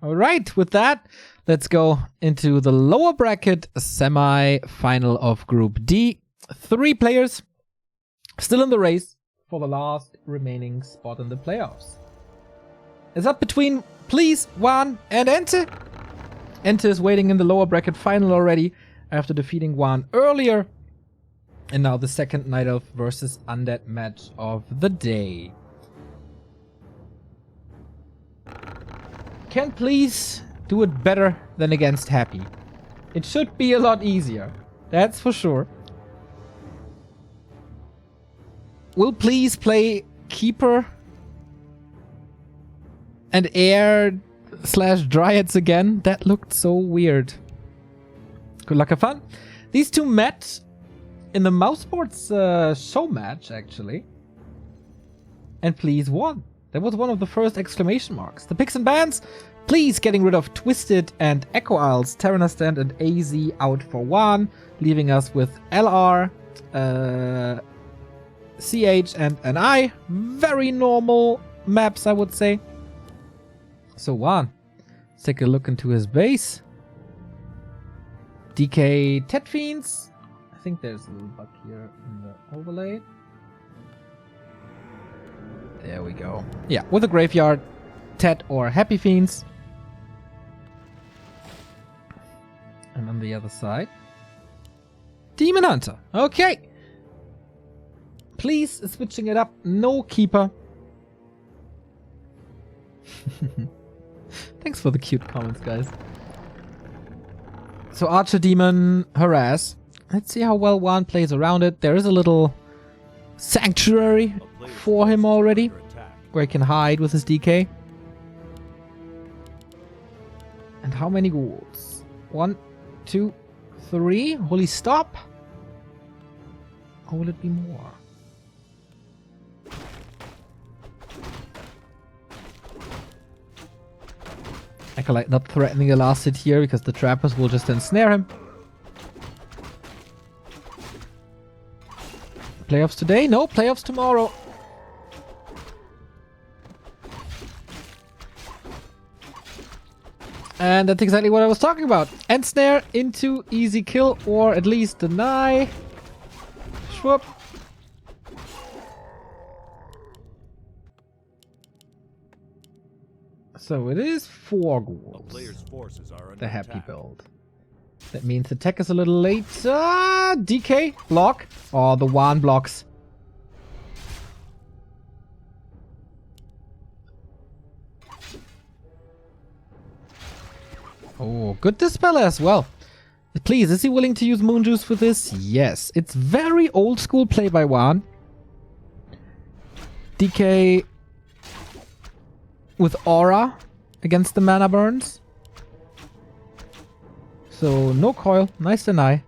All right, with that, let's go into the lower bracket semi-final of Group D. 3 players still in the race for the last remaining spot in the playoffs. It's up between Please, WaN, and Ente. Ente is waiting in the lower bracket final already after defeating WaN earlier. And now the second Night Elf versus Undead match of the day. Can Please do it better than against Happy? It should be a lot easier. That's for sure. Will Please play Keeper and Air/Dryads again? That looked so weird. Good luck, have fun. These two met in the Mousesports show match, actually. And Please won. That was one of the first exclamation marks. The picks and bans, Please getting rid of Twisted and Echo Isles, Terranastand and AZ out for WaN, leaving us with LR, CH and NI. Very normal maps, I would say. So WaN, let's take a look into his base. DK Tet Fiends. I think there's a little bug here in the overlay. There we go. Yeah, with a Graveyard, Tet or Happy Fiends. And on the other side, Demon Hunter. Okay. Please, switching it up. No Keeper. Thanks for the cute comments, guys. So Archer, Demon, Harass. Let's see how well WaN plays around it. There is a little sanctuary for him already, where he can hide with his DK. And how many ghouls? 1, 2, 3. Will he stop? Or will it be more? Acolyte not threatening the last hit here because the trappers will just ensnare him. Playoffs today? No, playoffs tomorrow. And that's exactly what I was talking about. Ensnare into easy kill, or at least deny. Schwupp. So it is 4 ghouls. The Happy build. That means attack is a little late. DK block. Oh, the WaN blocks. Oh, good Dispeller as well. Please, is he willing to use Moon Juice for this? Yes. It's very old school play by WaN. DK with Aura against the mana burns. So no coil, nice deny.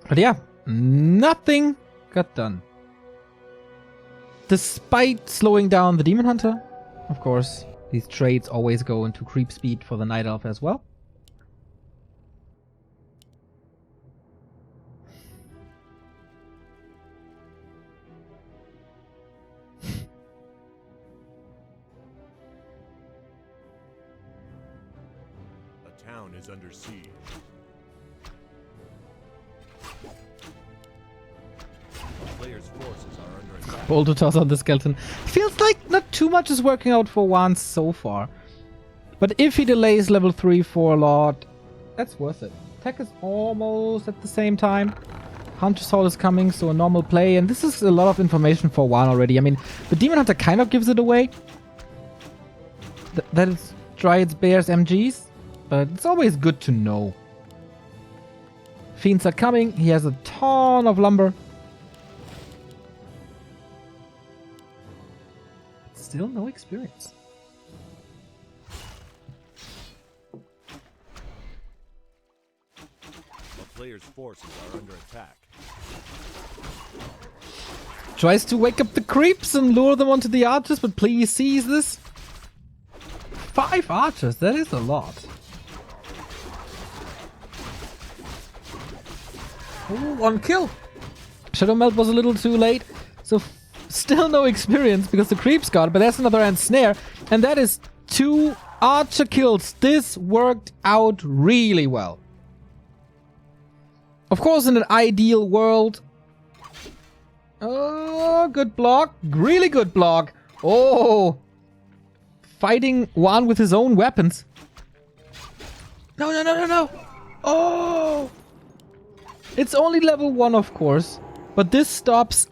But yeah, nothing got done. Despite slowing down the Demon Hunter, of course, these trades always go into creep speed for the Night Elf as well. Is under siege. Players' forces are under attack. Bold to toss on the skeleton. Feels like not too much is working out for WaN so far. But if he delays level 3 for a lot, that's worth it. Tech is almost at the same time. Hunter's Hall is coming, so a normal play. And this is a lot of information for WaN already. I mean, the Demon Hunter kind of gives it away. That is Dryads, Bears, MGs. But it's always good to know. Fiends are coming. He has a ton of lumber. Still no experience. The player's forces are under attack. Tries to wake up the creeps and lure them onto the archers, but Please sees this. 5 archers, that is a lot. Ooh, 1 kill. Shadow Melt was a little too late. So Still no experience because the creeps got it, but that's another ensnare. And that is 2 archer kills. This worked out really well. Of course, in an ideal world... Oh, good block. Really good block. Oh. Fighting WaN with his own weapons. No, no, no, no, no. Oh. It's only level 1, of course. But this stops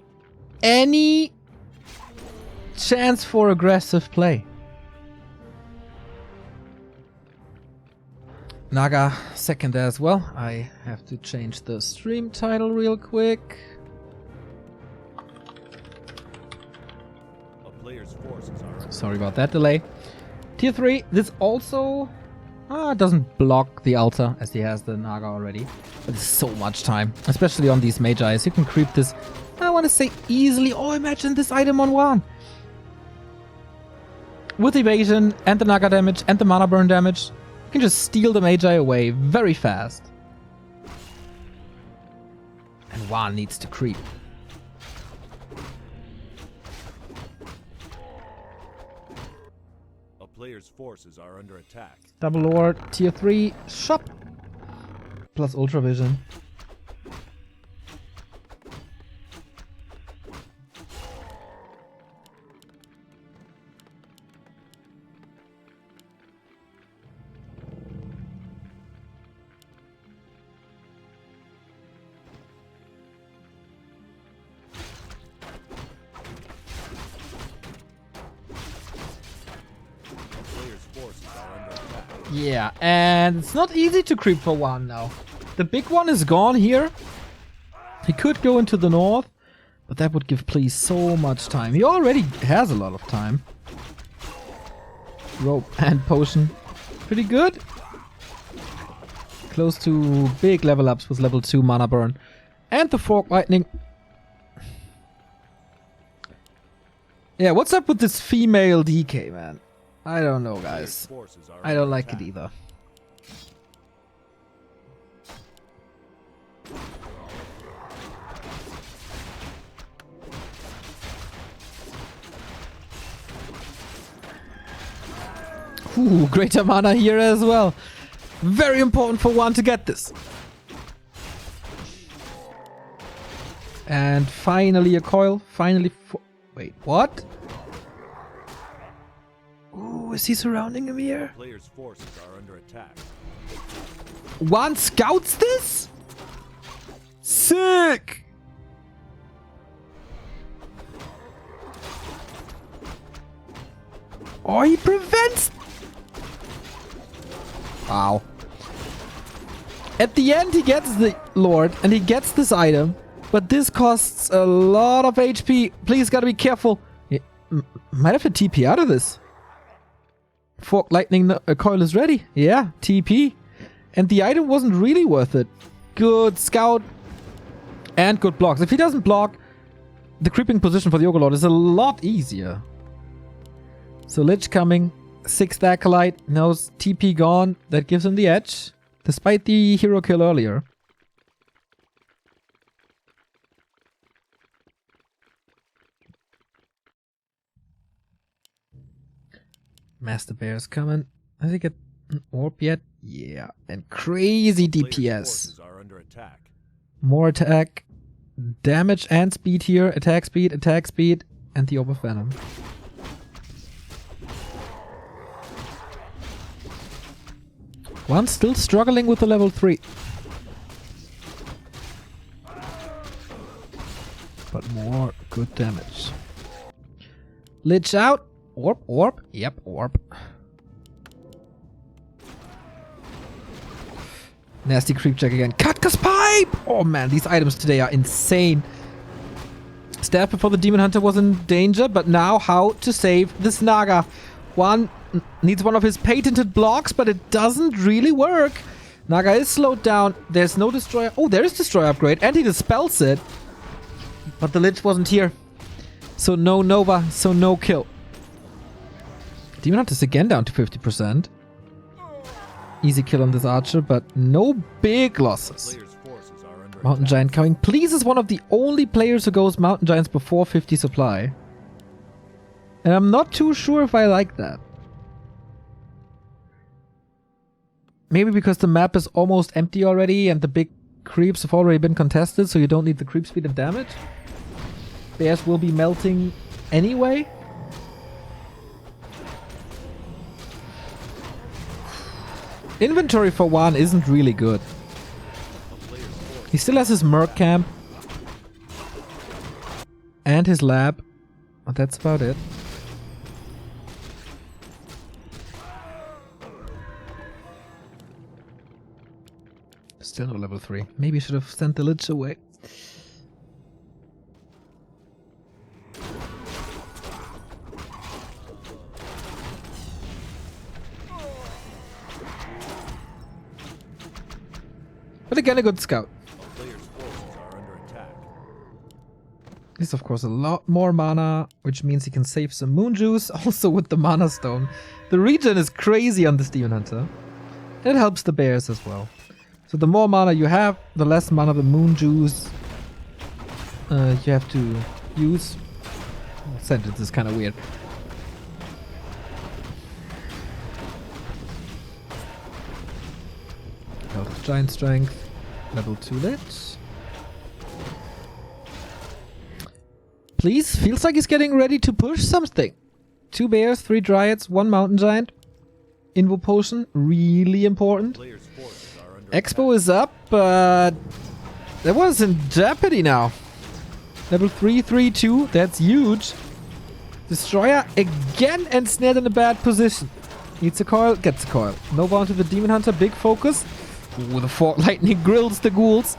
any chance for aggressive play. Naga second as well. I have to change the stream title real quick. A player's forces are Sorry about that delay. Tier 3, this also doesn't block the altar as he has the Naga already. But it's so much time, especially on these Magi's. You can creep this, I want to say easily. Oh, imagine this item on WaN. With evasion and the Naga damage and the mana burn damage, you can just steal the Magi away very fast. And WaN needs to creep. A player's forces are under attack. Double Lord, Tier 3, shop. Plus Ultra Vision. Yeah, and it's not easy to creep for WaN now. The big one is gone here. He could go into the north, but that would give Please so much time. He already has a lot of time. Rope and potion. Pretty good. Close to big level ups with level 2 mana burn. And the fork lightning. Yeah, what's up with this female DK, man? I don't know, guys. I don't like it either. Ooh, greater mana here as well. Very important for WaN to get this. And finally a coil. Finally... Wait, what? Ooh, is he surrounding him here? Player's forces are under attack. WaN scouts this? Sick! Oh, he prevents... Wow. At the end, he gets the Lord, and he gets this item. But this costs a lot of HP. Please, gotta be careful. He might have to TP out of this. Fork lightning coil is ready. Yeah, TP. And the item wasn't really worth it. Good scout. And good blocks. If he doesn't block, the creeping position for the Overlord is a lot easier. So Lich coming. 6th Acolyte. Knows TP gone. That gives him the edge. Despite the hero kill earlier. Master Bear's coming. Has he get an orb yet? Yeah. And crazy DPS. Are under attack. More attack. Damage and speed here. Attack speed, and the orb of venom. One still struggling with the level 3. But more good damage. Lich out. Orb. Yep, orb. Nasty creep check again. Katka's pipe! Oh man, these items today are insane. Staff before the Demon Hunter was in danger, but now how to save this Naga. WaN needs one of his patented blocks, but it doesn't really work. Naga is slowed down. There's no destroyer. Oh, there is destroyer upgrade, and he dispels it. But the Lich wasn't here. So no Nova, so no kill. Demon Hunter's again down to 50%. Easy kill on this archer, but no big losses. Mountain Giant coming. Please is one of the only players who goes Mountain Giants before 50 supply. And I'm not too sure if I like that. Maybe because the map is almost empty already and the big creeps have already been contested, so you don't need the creep speed and damage. Bears will be melting anyway. Inventory for WaN isn't really good. He still has his Merc camp. And his lab. But that's about it. Still no level 3. Maybe I should have sent the Lich away. But again, a good scout. A player's forces are under attack. He's of course a lot more mana, which means he can save some moon juice, also with the mana stone. The regen is crazy on this Demon Hunter. It helps the bears as well. So the more mana you have, the less mana the moon juice you have to use. Sentence is kind of weird. Out of giant strength, level 2 lit. Please, feels like he's getting ready to push something. 2 bears, 3 dryads, 1 mountain giant. Invo potion, really important. Expo is up, but that was in jeopardy now. Level 3, 3, 2, that's huge. Destroyer again ensnared in a bad position. Needs a coil, gets a coil. No bound to the Demon Hunter, big focus. Ooh, the Fort Lightning grills the ghouls.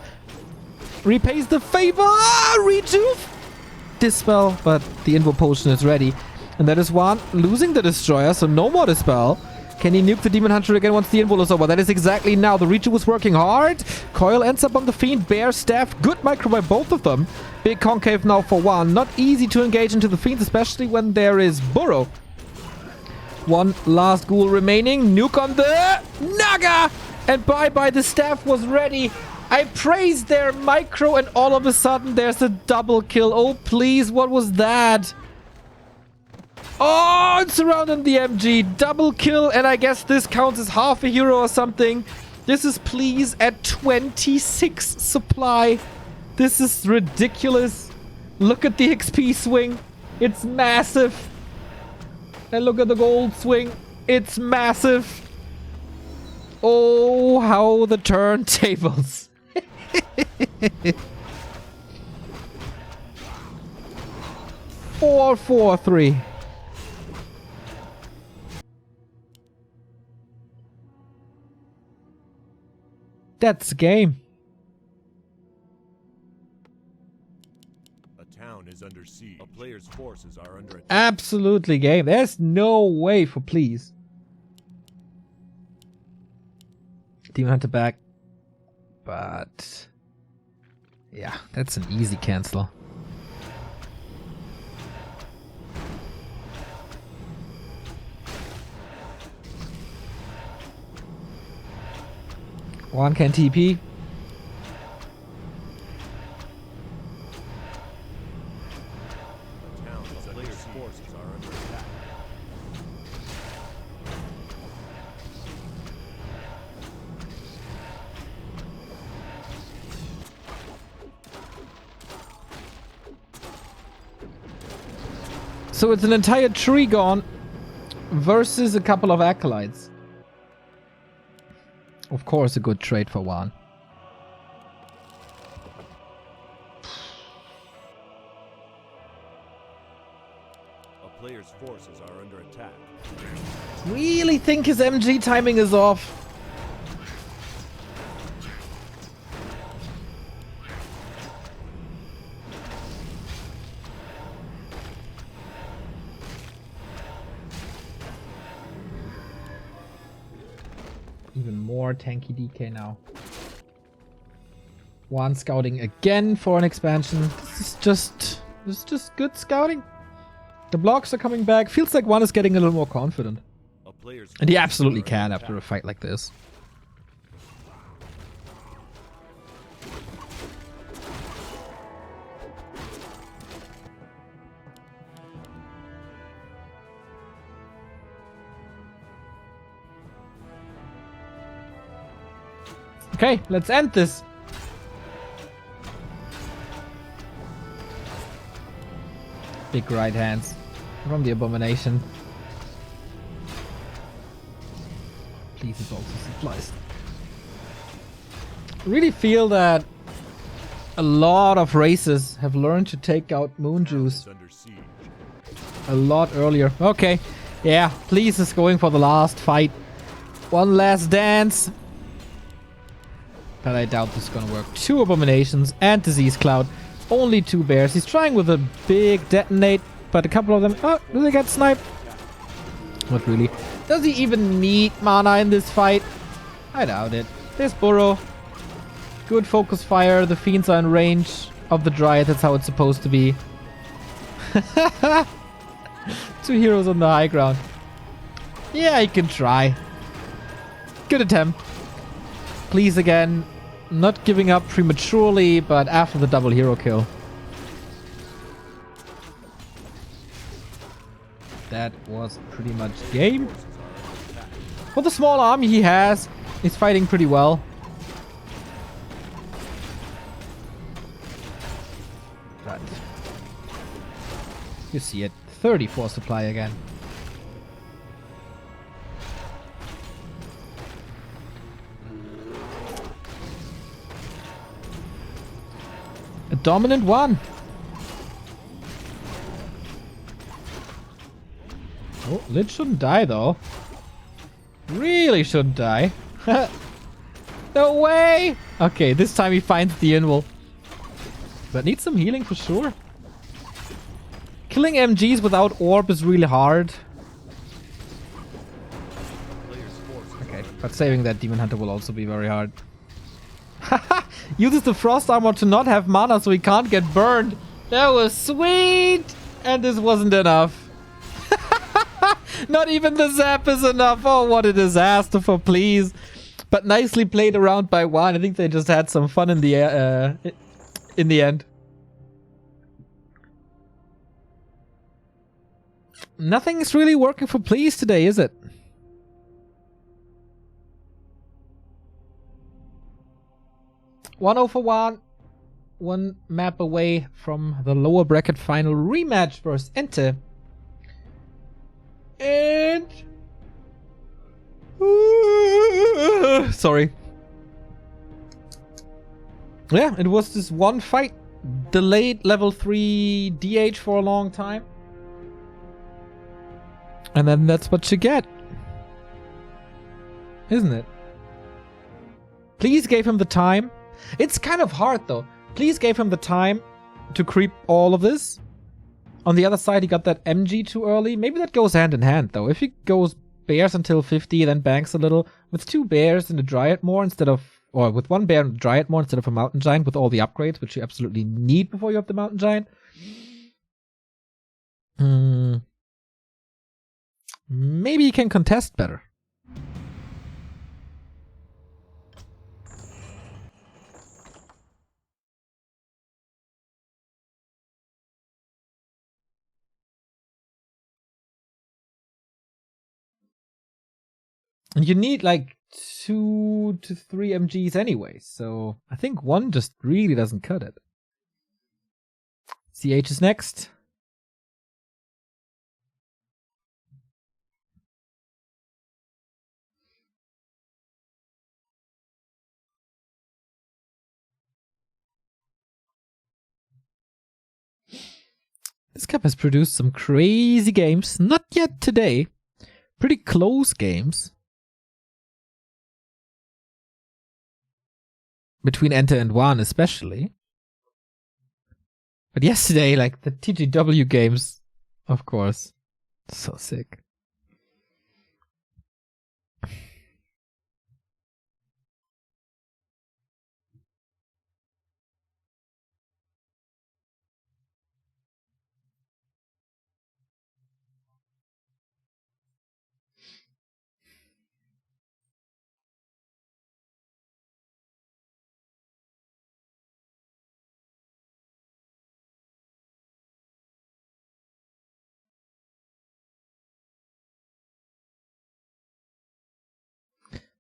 Repays the favor. Rejuve. Dispel, but the Invo potion is ready. And that is WaN losing the Destroyer, so no more Dispel. Can he nuke the Demon Hunter again once the Invo is over? That is exactly now. The Rejuve was working hard. Coil ends up on the Fiend. Bear staff. Good micro by both of them. Big concave now for WaN. Not easy to engage into the Fiend, especially when there is Burrow. 1 last ghoul remaining. Nuke on the Naga. And bye-bye, the staff was ready. I praised their micro and all of a sudden there's a double kill. Oh, please, what was that? Oh, it's surrounding the MG. Double kill, and I guess this counts as half a hero or something. This is please at 26 supply. This is ridiculous. Look at the XP swing. It's massive. And look at the gold swing. It's massive. Oh, how the turntables. 4-4-3. That's the game. A town is under siege. A player's forces are under attack. Absolutely game. There's no way for please. Demon Hunter back. But yeah, that's an easy cancel. WaN can TP. A player's forces are under attack. So it's an entire tree gone versus a couple of acolytes. Of course, a good trade for WaN. A player's forces are under attack. Really think his MG timing is off. Even more tanky DK now. WaN scouting again for an expansion. This is just good scouting. The blocks are coming back. Feels like WaN is getting a little more confident. A player's And he forces absolutely are can under after a attack. fight like this. Okay, let's end this. Big right hands from the Abomination. Please, it's also supplies. Really feel that a lot of races have learned to take out Moon Juice a lot earlier. Okay, yeah, Please is going for the last fight. One last dance. But I doubt this is gonna work. 2 Abominations and Disease Cloud. Only 2 bears. He's trying with a big detonate, but a couple of them... Oh, do they get sniped? Not really. Does he even need mana in this fight? I doubt it. There's Burrow. Good focus fire. The fiends are in range of the Dryad. That's how it's supposed to be. 2 heroes on the high ground. Yeah, he can try. Good attempt. Please again. Not giving up prematurely, but after the double hero kill. That was pretty much game. For the small army he has, he's fighting pretty well. But you see it. 34 supply again. A dominant one. Oh, Lich shouldn't die though. Really shouldn't die. No way! Okay, this time he finds the invul. But needs some healing for sure. Killing MGs without orb is really hard. Okay, but saving that Demon Hunter will also be very hard. Uses the frost armor to not have mana so he can't get burned. That was sweet! And this wasn't enough. Not even the zap is enough. Oh, what a disaster for Please. But nicely played around by WaN. I think they just had some fun in the end. Nothing is really working for Please today, is it? One for WaN. 1 map away from the lower bracket final rematch versus Ente. And... sorry. Yeah, it was this one fight. Delayed level 3 DH for a long time. And then that's what you get. Isn't it? Please gave him the time. It's kind of hard though. Please gave him the time to creep all of this. On the other side, he got that MG too early. Maybe that goes hand in hand though. If he goes bears until 50, then banks a little. With 2 bears and a Dryad more instead of... Or with 1 bear and a Dryad more instead of a Mountain Giant with all the upgrades, which you absolutely need before you have the Mountain Giant. Maybe he can contest better. And you need like 2 to 3 MGs anyway, so I think 1 just really doesn't cut it. CH is next. This cup has produced some crazy games. Not yet today. Pretty close games. Between Ente and WaN especially. But yesterday, like the TGW games, of course. So sick.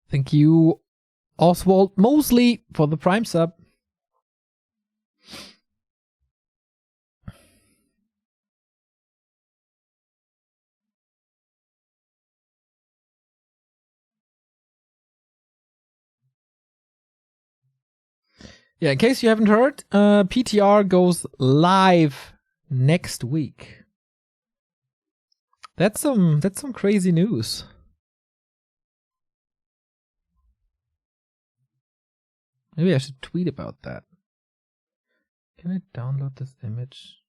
Thank you Oswald Mosley for the Prime sub. Yeah, in case you haven't heard, PTR goes live next week. That's some crazy news. Maybe I should tweet about that. Can I download this image?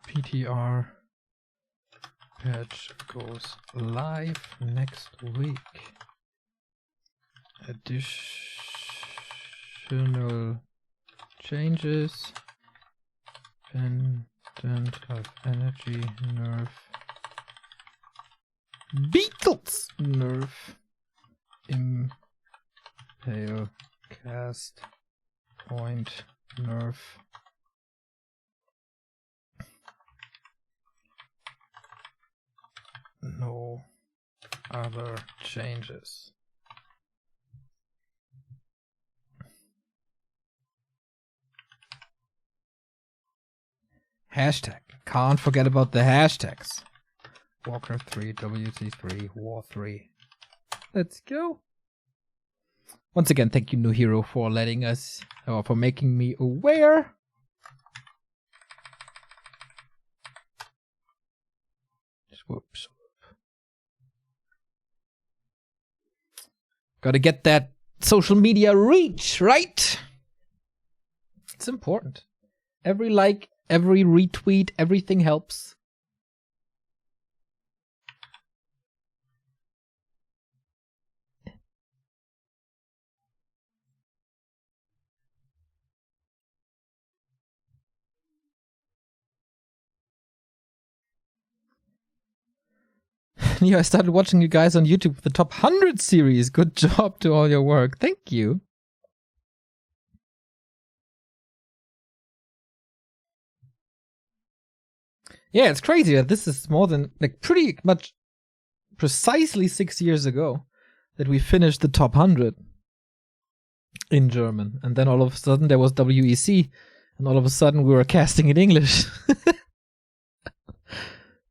PTR patch goes live next week. Additional changes. Pendant of energy nerf. Beatles nerf. Impale cast point nerf. No other changes. Hashtag. Can't forget about the hashtags. Warcraft 3, WC3, War 3. Let's go. Once again, thank you, New Hero, for letting us, or for making me aware. Whoops. Gotta get that social media reach, right? It's important. Every like, every retweet, everything helps. Yeah, I started watching you guys on YouTube for the top 100 series. Good job to all your work. Thank you. Yeah, it's crazy that this is more than, like, pretty much precisely 6 years ago that we finished the top 100 in German. And then all of a sudden there was WEC, and all of a sudden we were casting in English.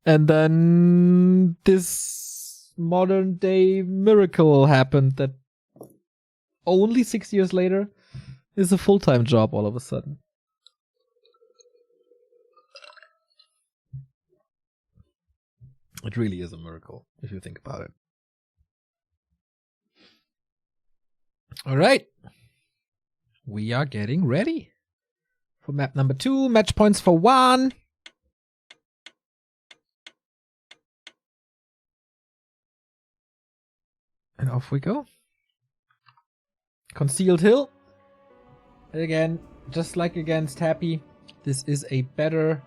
And then this modern day miracle happened that only 6 years later is a full-time job all of a sudden. It really is a miracle if you think about it. All right. We are getting ready for map number 2. Match points for WaN. And off we go. Concealed Hill. Again, just like against Happy, this is a better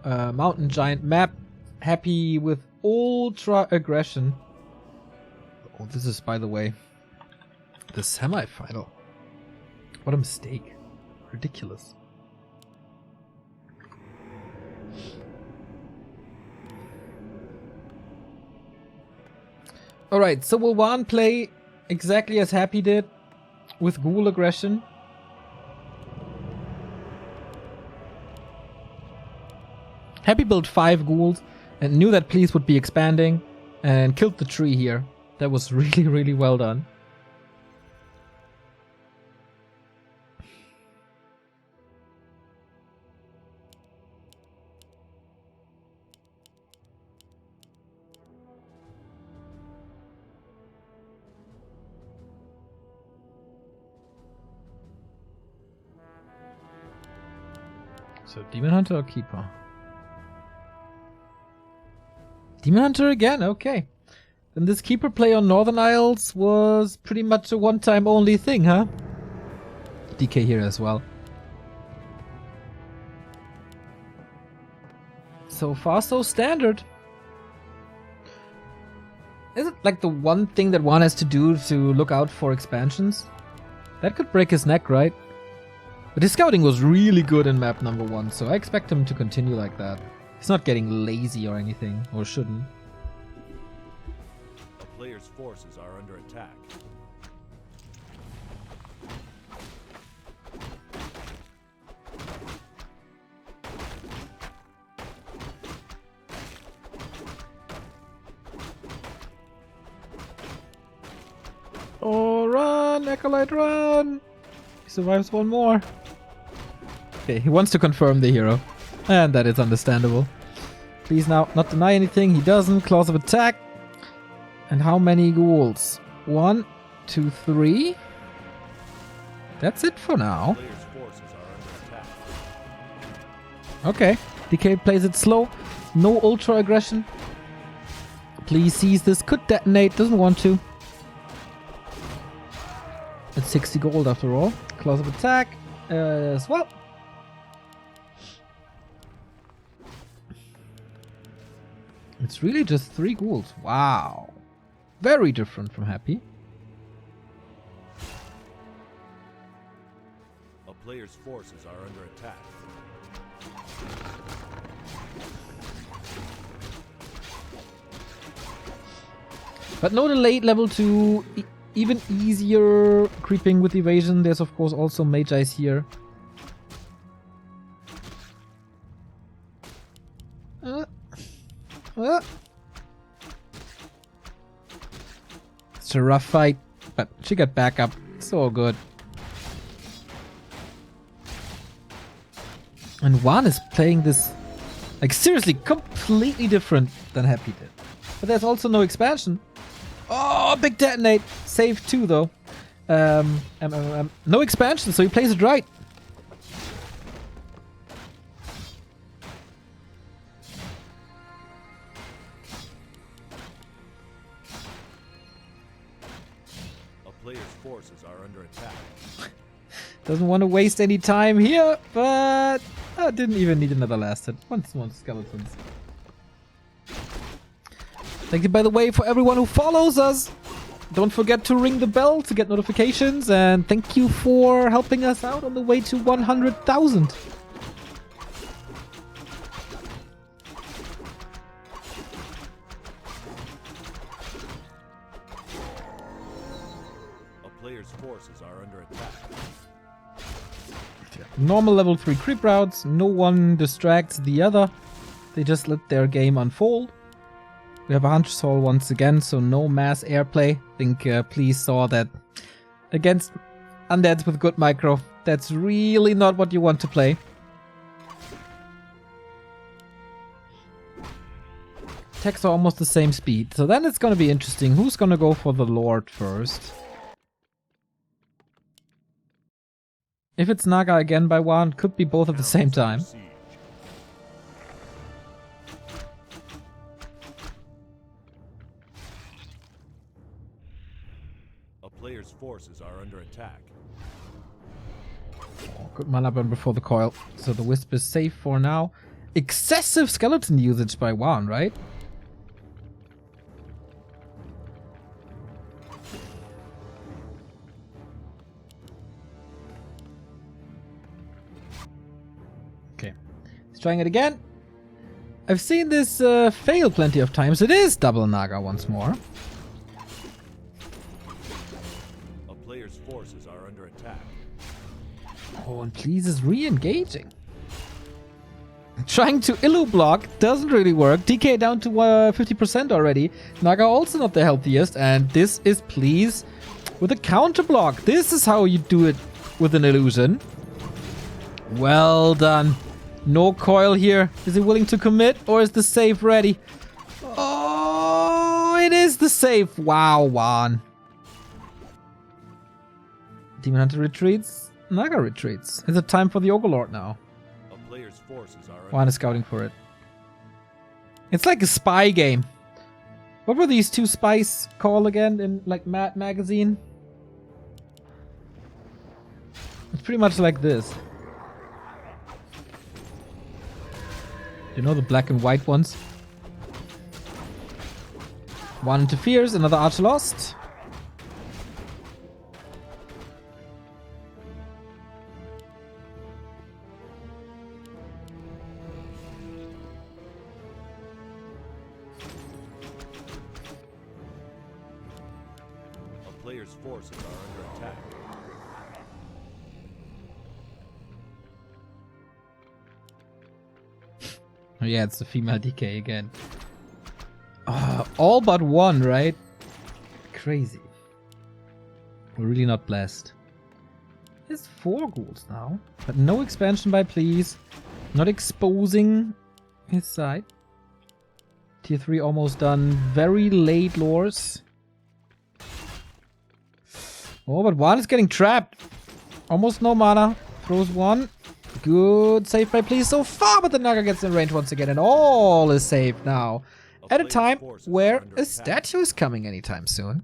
mountain giant map. Happy with ultra aggression. Oh, this is, by the way, the semifinal. What a mistake. Ridiculous. Alright, so will WaN play exactly as Happy did with ghoul aggression? Happy built 5 ghouls and knew that Please would be expanding and killed the tree here. That was really, really well done. So Demon Hunter or Keeper? Demon Hunter again, okay. Then this Keeper play on Northern Isles was pretty much a one-time only thing, huh? DK here as well. So far so standard. Is it like the one thing that one has to do to look out for expansions? That could break his neck, right? But his scouting was really good in map number 1, so I expect him to continue like that. He's not getting lazy or anything, or shouldn't. A player's forces are under attack. Oh, run, Acolyte, run! He survives one more. Okay, he wants to confirm the hero. And that is understandable. Please now not deny anything. He doesn't. Claws of attack. And how many ghouls? 1, 2, 3. That's it for now. Player's forces are under attack. Okay. DK plays it slow. No ultra aggression. Please seize this. Could detonate. Doesn't want to. It's 60 gold after all. Claws of attack as well. It's really just 3 ghouls. Wow. Very different from Happy. A player's forces are under attack. But no delayed level 2. Even easier creeping with evasion. There's of course also Mage Eyes here. It's a rough fight, but she got back up. So good. And WaN is playing this like seriously completely different than Happy did. But there's also no expansion. Oh, big detonate. Save 2 though. No expansion, so he plays it right. A player's forces are under attack. Doesn't want to waste any time here, but didn't even need another last hit. Once more skeletons. Thank you, by the way, for everyone who follows us. Don't forget to ring the bell to get notifications, and thank you for helping us out on the way to 100,000. A player's forces are under attack. Normal level 3 creep routes. No one distracts the other. They just let their game unfold. We have a Hunter's Hall once again, so no mass airplay. I think Please saw that against undeads with good micro. That's really not what you want to play. Attacks are almost the same speed, so then it's gonna be interesting. Who's gonna go for the Lord first? If it's Naga again by WaN, could be both at the same time. Siege. A player's forces are under attack. Good mana burn before the coil, so the Wisp is safe for now. Excessive skeleton usage by WaN, right? Okay, he's trying it again. I've seen this fail plenty of times. It is double Naga once more. A player's forces are under attack. Oh, and Please is re-engaging. Trying to illu block doesn't really work. DK down to 50% already. Naga also not the healthiest, and this is Please with a counter block. This is how you do it with an illusion. Well done. No coil here. Is he willing to commit, or is the save ready? Oh, it is the save. Wow, WaN. Demon Hunter retreats. Naga retreats. Is it time for the Overlord now? A player's forces are under WaN is scouting for it. It's like a spy game. What were these 2 spies called again in like Mad Magazine? It's pretty much like this. You know, the black and white ones. One interferes, another archer lost. player's forces are under attack. Oh yeah, it's the female DK again. All but one, right? Crazy. We're really not blessed. There's 4 ghouls now. But no expansion by please. Not exposing his side. Tier 3 almost done. Very late lures. Oh, but WaN is getting trapped. Almost no mana. Throws 1. Good save by please so far, but the Naga gets in range once again, and all is saved now. At a time where a statue is coming anytime soon.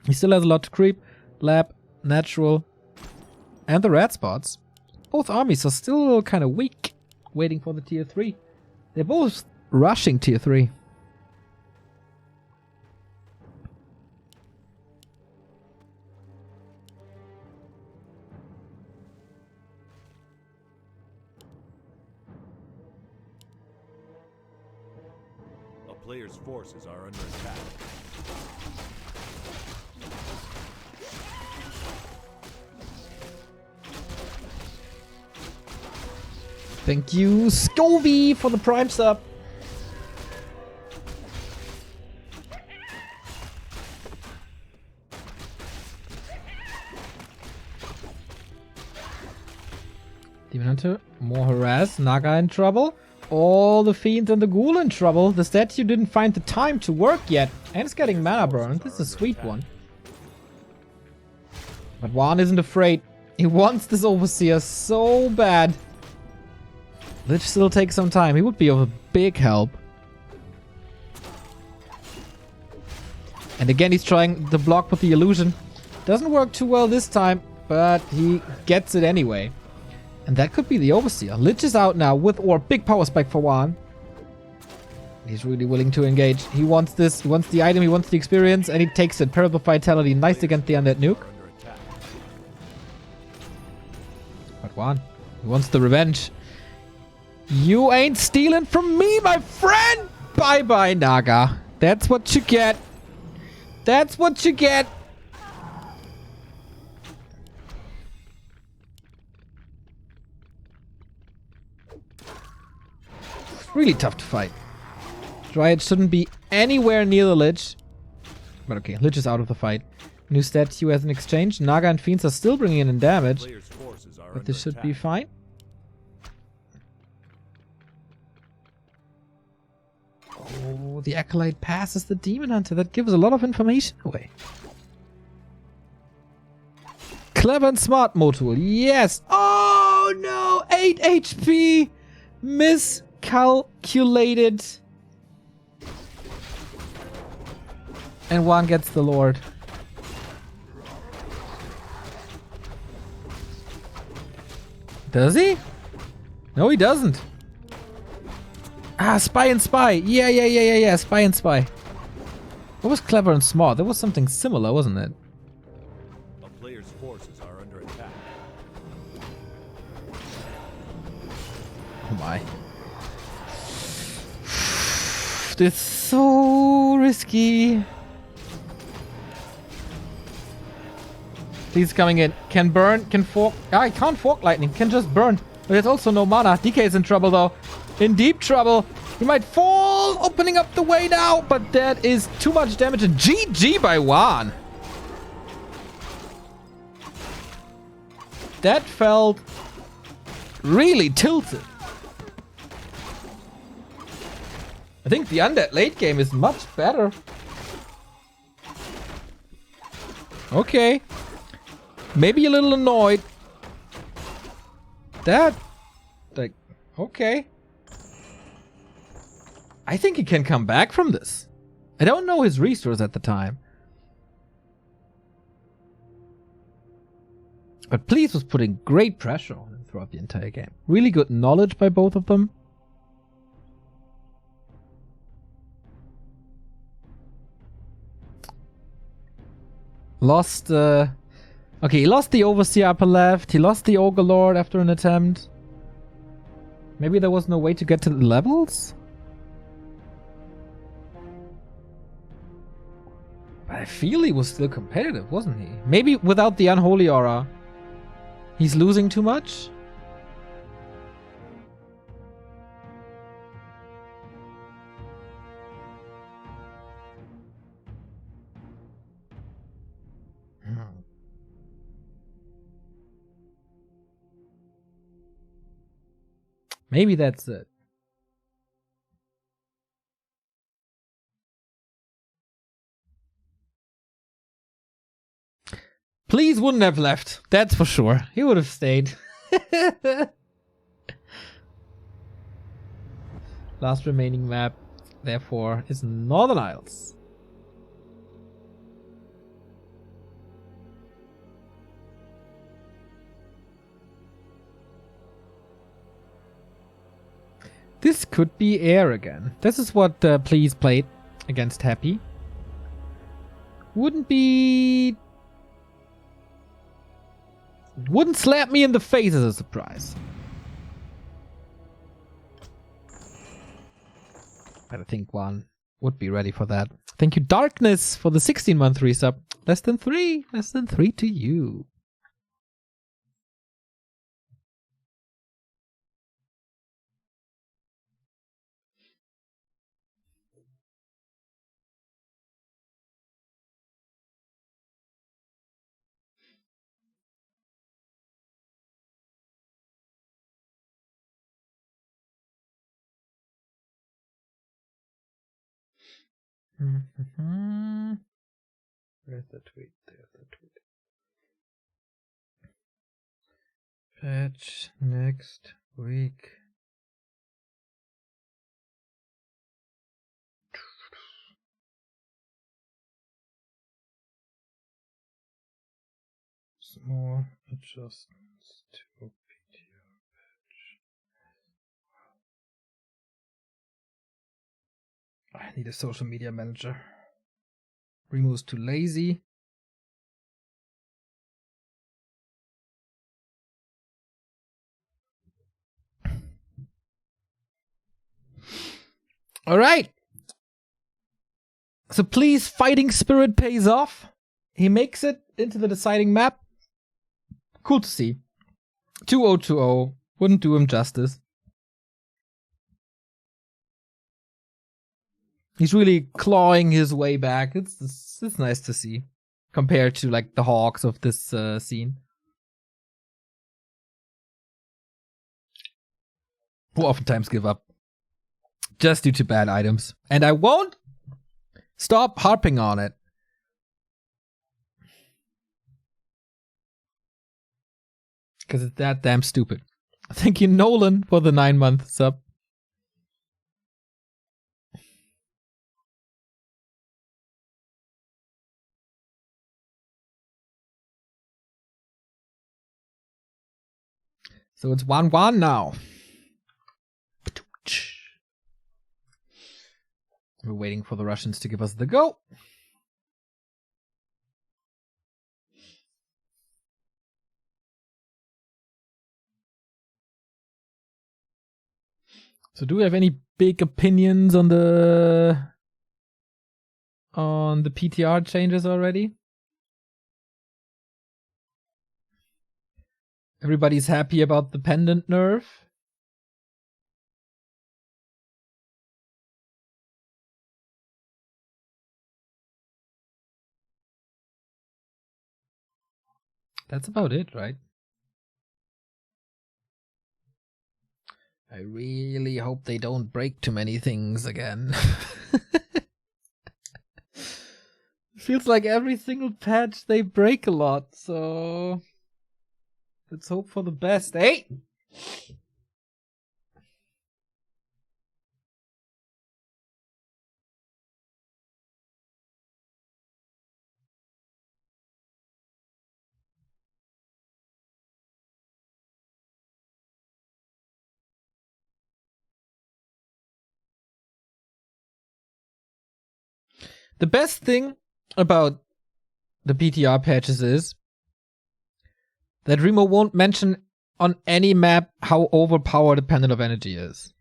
He still has a lot to creep. Lab, natural, and the red spots. Both armies are still kind of weak, waiting for the tier 3. They're both rushing tier 3. Player's forces are under attack. Thank you, Scovy, for the prime sub. Demon Hunter, more harass. Naga in trouble. All the fiends and the ghoul in trouble. The statue didn't find the time to work yet. And it's getting mana burn. This is a sweet one. But WaN isn't afraid. He wants this Overseer so bad. Lich still takes some time. He would be of a big help. And again, he's trying the block with the illusion. Doesn't work too well this time, but he gets it anyway. And that could be the Overseer. Lich is out now with Orb. Big power spike for WaN. He's really willing to engage. He wants this. He wants the item. He wants the experience. And he takes it. Parable Vitality. Nice against the Undead Nuke. But WaN, he wants the revenge. You ain't stealing from me, my friend! Bye-bye, Naga. That's what you get. That's what you get. Really tough to fight. Dryad shouldn't be anywhere near the Lich. But okay, Lich is out of the fight. New statue as an exchange. Naga and Fiends are still bringing in damage. But this should be fine. Oh, the Acolyte passes the Demon Hunter. That gives a lot of information away. Clever and smart Motul. Yes. Oh no! 8 HP! Miscalculated. And WaN gets the Lord. Does he? No, he doesn't. Ah, Spy and Spy. Yeah. Spy and Spy. What was Clever and Smart? There was something similar, wasn't it? A player's forces are under attack. Oh my. This is so risky. He's coming in. Can burn, can fork. Ah, he can't fork lightning. Can just burn. But there's also no mana. DK is in trouble though. In deep trouble. He might fall. Opening up the way now. But that is too much damage. And GG by WaN. That felt really tilted. I think the Undead late game is much better. Okay. Maybe a little annoyed. That, like, okay. I think he can come back from this. I don't know his resource at the time. But Please was putting great pressure on him throughout the entire game. Really good knowledge by both of them. Lost, okay, he lost the Overseer upper left. He lost the Ogre Lord after an attempt. Maybe there was no way to get to the levels? I feel he was still competitive, wasn't he? Maybe without the Unholy Aura, he's losing too much? Maybe that's it. Please wouldn't have left. That's for sure. He would have stayed. Last remaining map, therefore, is Northern Isles. This could be air again. This is what Please played against Happy. Wouldn't slap me in the face as a surprise. But I think WaN would be ready for that. Thank you, Darkness, for the 16-month resub. Less than 3 to you. Where's the tweet? There's the tweet. Patch next week. Small adjustments to PTR patch. I need a social media manager. Remo's too lazy. All right. So please, fighting spirit pays off. He makes it into the deciding map. Cool to see. 2-0-2-0. Wouldn't do him justice. He's really clawing his way back. It's nice to see. Compared to like the Hawks of this scene. Who oftentimes give up. Just due to bad items. And I won't stop harping on it. Because it's that damn stupid. Thank you, Nolan, for the 9-month sub. So it's 1-1 now. We're waiting for the Russians to give us the go. So do we have any big opinions on the PTR changes already? Everybody's happy about the pendant nerf. That's about it, right? I really hope they don't break too many things again. Feels like every single patch they break a lot, so let's hope for the best. Hey! The best thing about the PTR patches is that Remo won't mention on any map how overpowered a Pendant of Energy is.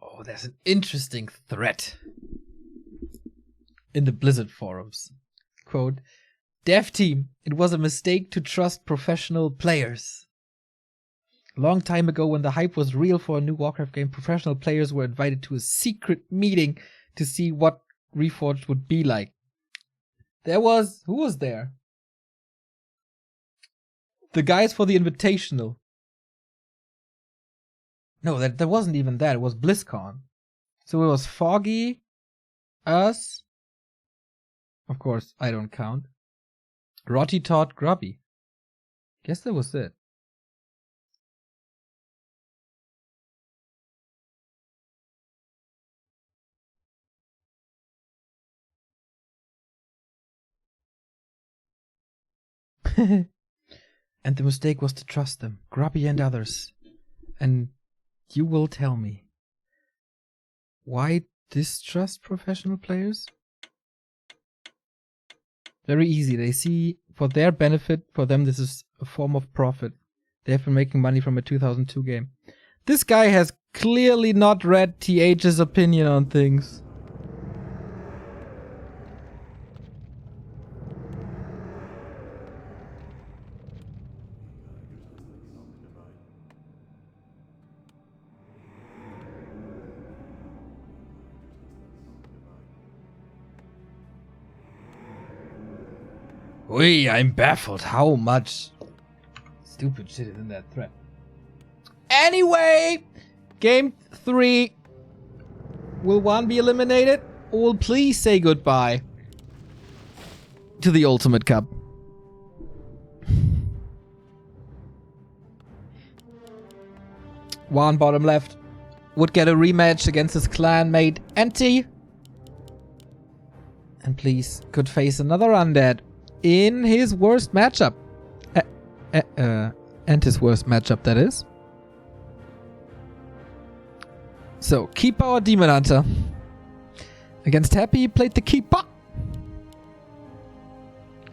Oh, there's an interesting thread in the Blizzard forums. Quote, Dev team, it was a mistake to trust professional players. A long time ago, when the hype was real for a new Warcraft game, professional players were invited to a secret meeting to see what Reforged would be like. Who was there? The guys for the Invitational. No, that wasn't even that. It was BlizzCon. So it was Foggy, us. Of course, I don't count. Rotty, Todd, Grubby. Guess that was it. And the mistake was to trust them, Grubby and others. And you will tell me, why distrust professional players? Very easy. They see for their benefit, for them this is a form of profit. They have been making money from a 2002 game. This guy has clearly not read TH's opinion on things. I'm baffled how much stupid shit is in that thread. Anyway, game 3. Will WaN be eliminated? Or will please say goodbye to the Ultimate Cup? WaN bottom left would get a rematch against his clanmate Anti. And please could face another undead in his worst matchup. And his worst matchup, that is. So, keep our Demon Hunter. Against Happy, he played the Keeper.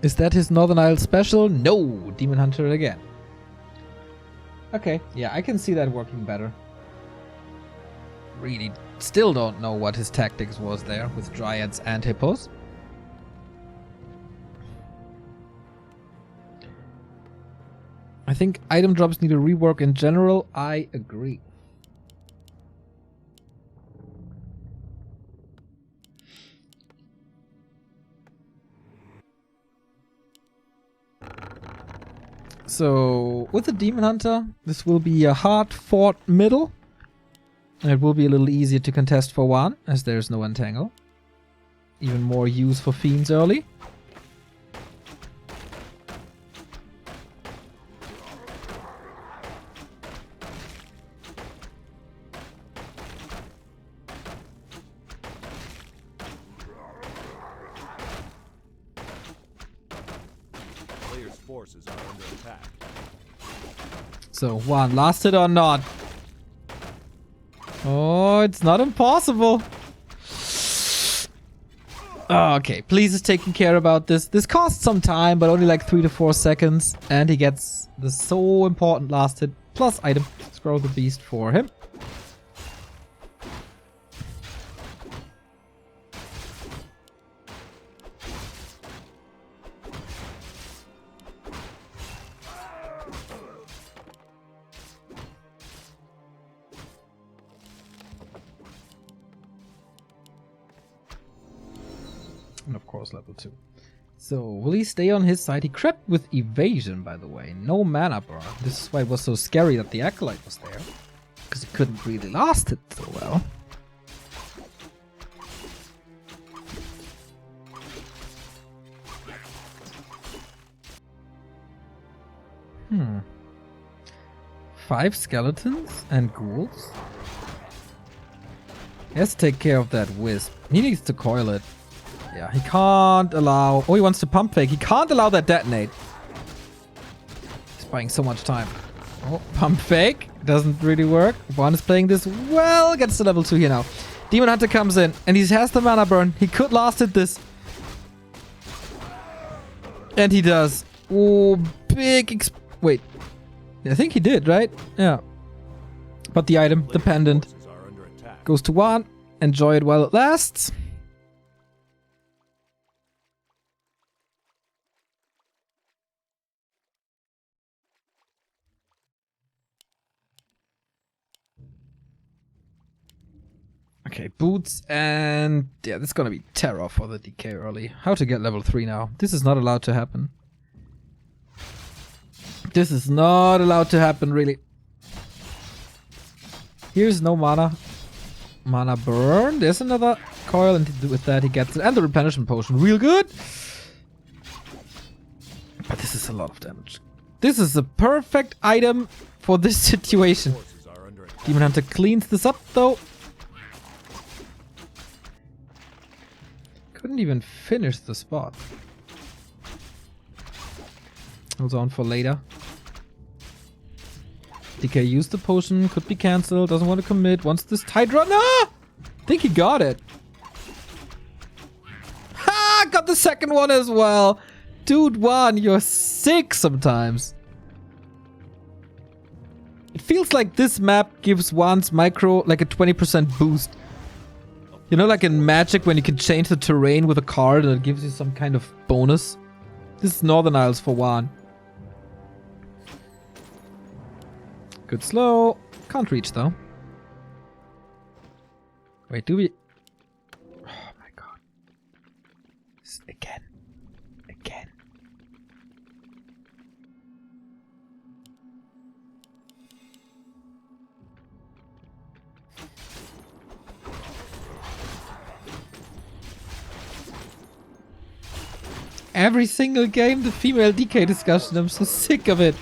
Is that his Northern Isle special? No, Demon Hunter again. Okay, yeah, I can see that working better. Really, still don't know what his tactics was there with Dryads and Hippos. I think item drops need a rework in general. I agree. So, with the Demon Hunter, this will be a hard-fought middle. And it will be a little easier to contest for WaN, as there's no Entangle. Even more use for Fiends early. Forces are under attack. So, WaN, last hit or not? Oh, it's not impossible. Oh, okay, please is taking care about this. This costs some time, but only like 3 to 4 seconds. And he gets the so important last hit plus item. Scroll the beast for him. And of course level 2. So, will he stay on his side? He crept with evasion, by the way. No mana burn. This is why it was so scary that the Acolyte was there. Because he couldn't really last it so well. Hmm. 5 skeletons and ghouls? He has to take care of that wisp. He needs to coil it. Yeah, he can't allow... Oh, he wants to pump fake. He can't allow that detonate. He's buying so much time. Oh, pump fake. Doesn't really work. WaN is playing this well. Gets to level 2 here now. Demon Hunter comes in. And he has the mana burn. He could last it this. And he does. Oh, big... Wait. I think he did, right? Yeah. But the item, the pendant. Goes to WaN. Enjoy it while it lasts. Okay, boots, and yeah, this is gonna be terror for the DK early. How to get level 3 now? This is not allowed to happen. This is not allowed to happen, really. Here's no mana. Mana burn. There's another coil, and with that he gets it. And the replenishment potion. Real good. But this is a lot of damage. This is a perfect item for this situation. Demon Hunter cleans this up, though. Couldn't even finish the spot. Holds on for later. DK used the potion, could be cancelled, doesn't want to commit, wants this tide run. Ah! Think he got it. Ha! Got the second one as well. Dude, WaN, you're sick sometimes. It feels like this map gives WaN's micro like a 20% boost. You know, like in Magic when you can change the terrain with a card and it gives you some kind of bonus? This is Northern Isles for WaN. Good slow. Can't reach though. Wait, do we... Oh my god. Again. Again. Every single game, the female DK discussion. I'm so sick of it.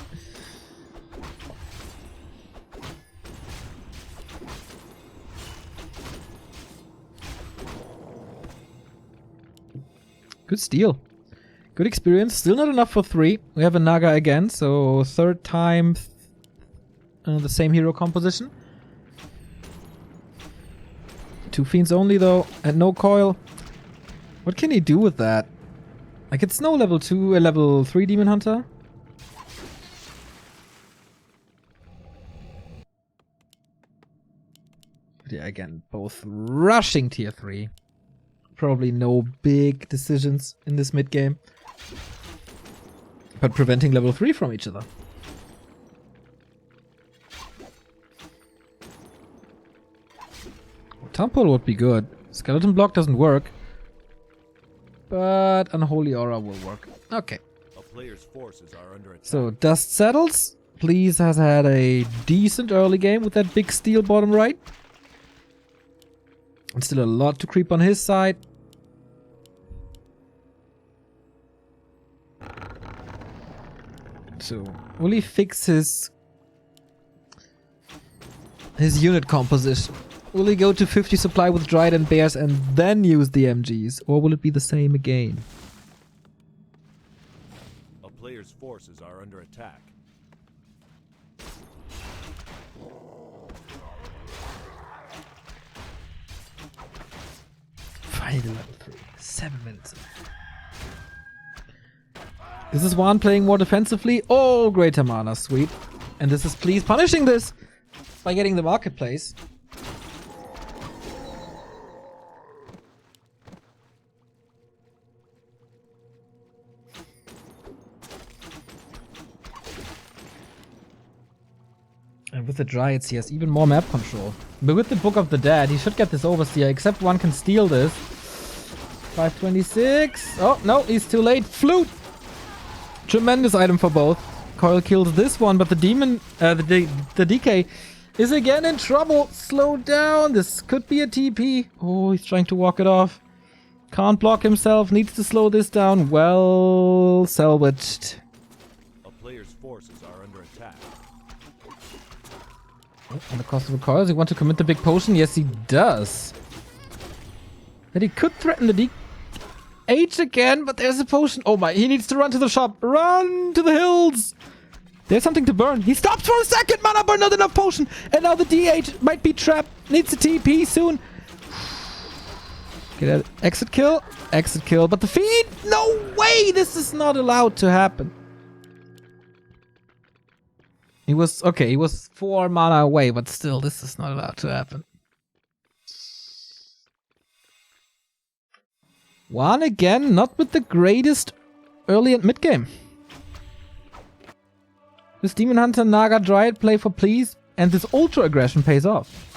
Good steal. Good experience. Still not enough for 3. We have a Naga again, so third time the same hero composition. 2 fiends only though, and no coil. What can he do with that? Like, it's no level 2, a level 3 Demon Hunter. But yeah, again, both rushing tier 3. Probably no big decisions in this mid game. But preventing level 3 from each other. Temple would be good. Skeleton block doesn't work. But Unholy Aura will work. Okay. A player's forces are under attack. So Dust Settles. Please has had a decent early game with that big steal bottom right. And still a lot to creep on his side. So will he fix his unit composition? Will he go to 50 supply with Dryad and Bears and then use the MGs? Or will it be the same again? A player's forces are under attack. Final level 3. 7 minutes. This is WaN playing more defensively. Oh, Greater Mana, sweet. And this is please punishing this by getting the marketplace. And with the Dryads, he has even more map control. But with the Book of the Dead, he should get this Overseer, except one can steal this. 526. Oh, no, he's too late. Flute! Tremendous item for both. Coil kills this one, but the demon, the DK is again in trouble. Slow down. This could be a TP. Oh, he's trying to walk it off. Can't block himself. Needs to slow this down. Well salvaged. A player's forces are under attack. On the cost of a coil, does he want to commit the big potion? Yes, he does. That he could threaten the DH again, but there's a potion. Oh my, he needs to run to the shop. Run to the hills. There's something to burn. He stops for a second. Mana burn, not enough potion. And now the DH might be trapped. Needs a TP soon. Get that exit kill. Exit kill. But the feed? No way. This is not allowed to happen. He was, okay, he was 4 mana away, but still, this is not allowed to happen. WaN again, not with the greatest early and mid game. This Demon Hunter Naga Dryad play for please, and this ultra aggression pays off.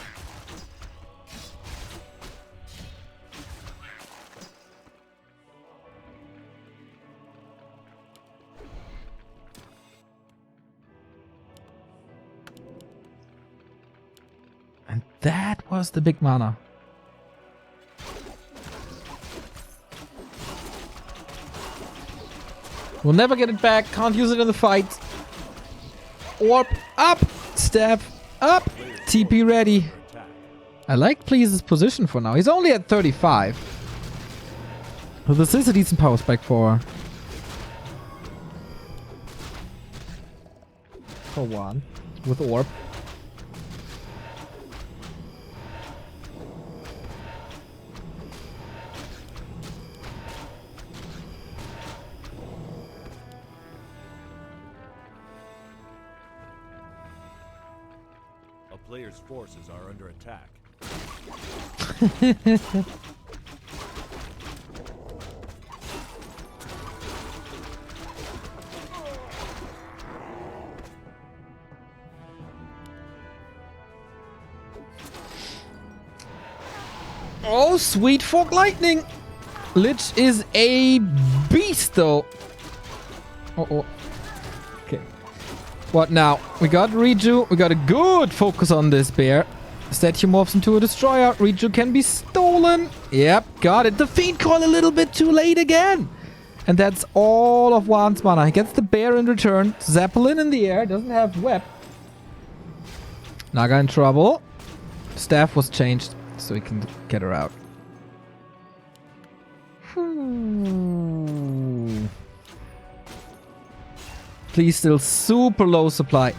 And that was the big mana. We'll never get it back. Can't use it in the fight. Orb up. Staff up. TP ready. I like Please's position for now. He's only at 35. So this is a decent power spike for WaN with Orb. A player's forces are under attack. Oh, sweet fork lightning! Lich is a beast, though. Oh. Okay. What now? We got Riju. We got a good focus on this bear. Statue morphs into a destroyer. Riju can be stolen. Yep, got it. The Fiend Coil a little bit too late again. And that's all of WaN's mana. He gets the bear in return. Zeppelin in the air. Doesn't have web. Naga in trouble. Staff was changed so he can get her out. Please, still super low supply.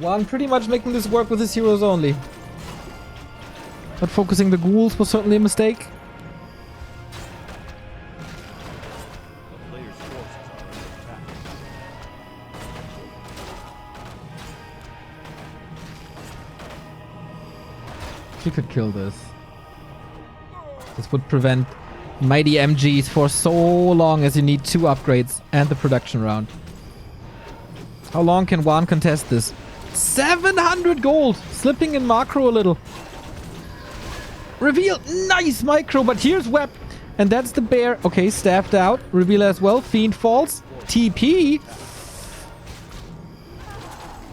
WaN pretty much making this work with his heroes only. But focusing the ghouls was certainly a mistake. The player's forces are under attack. She could kill this. This would prevent mighty MGs for so long as you need 2 upgrades and the production round. How long can WaN contest this? 700 gold! Slipping in macro a little. Reveal! Nice micro, but here's web. And that's the bear. Okay, staffed out. Reveal as well. Fiend falls. TP.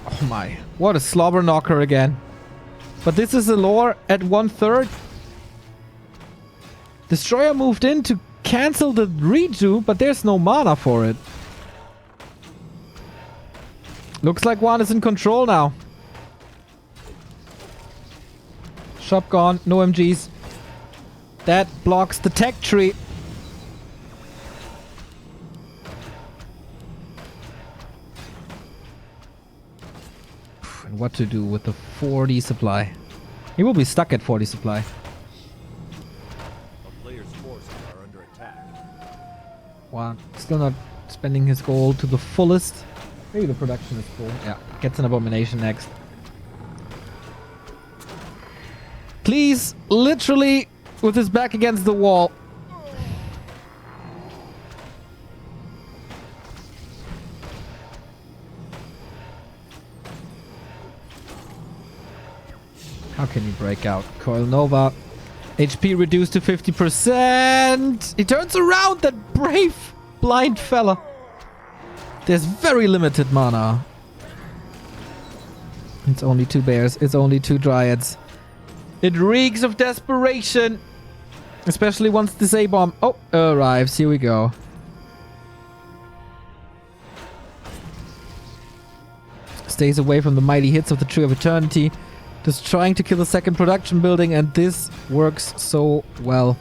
Oh my. What a slobber knocker again. But this is a lore at 1/3. Destroyer moved in to cancel the redo, but there's no mana for it. Looks like WaN is in control now. Shop gone, no MGs. That blocks the tech tree. And what to do with the 40 supply? He will be stuck at 40 supply. A player's forces are under attack. WaN still not spending his gold to the fullest. Maybe the production is full. Yeah, gets an abomination next. Please, literally with his back against the wall. How can he break out? Coil Nova. HP reduced to 50%. He turns around, that brave blind fella. There's very limited mana. It's only 2 bears. It's only 2 dryads. It reeks of desperation. Especially once this A-bomb arrives. Here we go. Stays away from the mighty hits of the Tree of Eternity. Just trying to kill the second production building, and this works so well.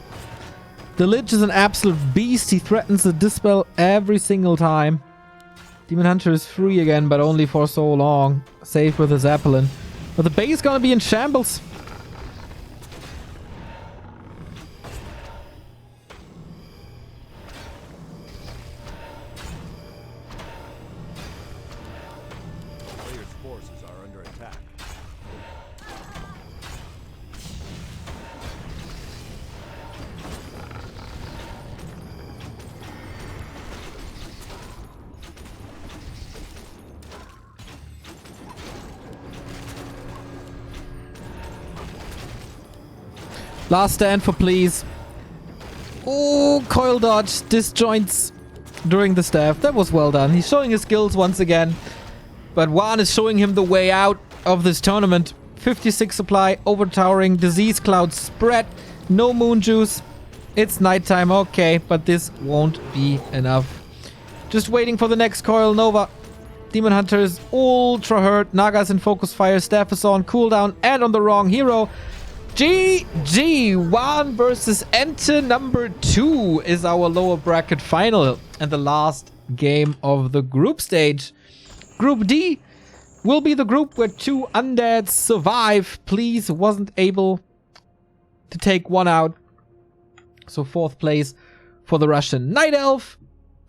The Lich is an absolute beast. He threatens the Dispel every single time. Demon Hunter is free again, but only for so long. Safe with his Zeppelin. But the base is gonna be in shambles. Player's forces are under attack. Last stand for please. Oh, coil dodge, disjoints during the staff. That was well done. He's showing his skills once again. But WaN is showing him the way out of this tournament. 56 supply, overtowering, disease cloud spread, no moon juice. It's nighttime, okay, but this won't be enough. Just waiting for the next coil Nova. Demon Hunter is ultra hurt. Naga's in focus fire, staff is on cooldown and on the wrong hero. GG! WaN versus Enter number 2 is our lower bracket final and the last game of the group stage. Group D will be the group where 2 undeads survive. Please wasn't able to take one out. So 4th place for the Russian Night Elf.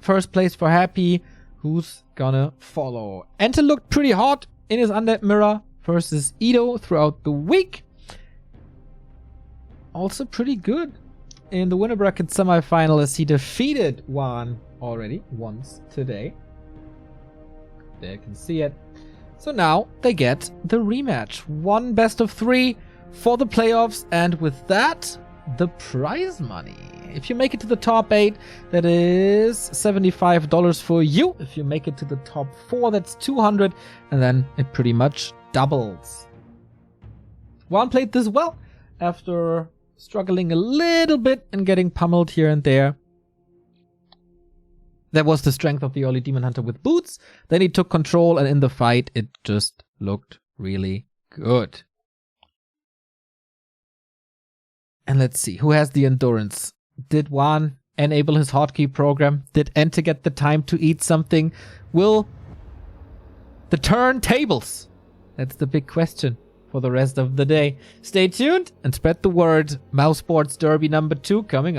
1st place for Happy. Who's gonna follow? Enter looked pretty hot in his undead mirror versus Edo throughout the week. Also pretty good in the winner bracket semifinal as he defeated WaN already once today. There you can see it. So now they get the rematch. 1 best of 3 for the playoffs, and with that, the prize money. If you make it to the top 8, that is $75 for you. If you make it to the top 4, that's $200, and then it pretty much doubles. WaN played this well after struggling a little bit and getting pummeled here and there. That was the strength of the early Demon Hunter with boots. Then he took control, and in the fight, it just looked really good. And let's see, who has the endurance? Did WaN enable his hotkey program? Did Enter get the time to eat something? Will the turntables? That's the big question for the rest of the day. Stay tuned and spread the word. Mouse Sports Derby number 2 coming up.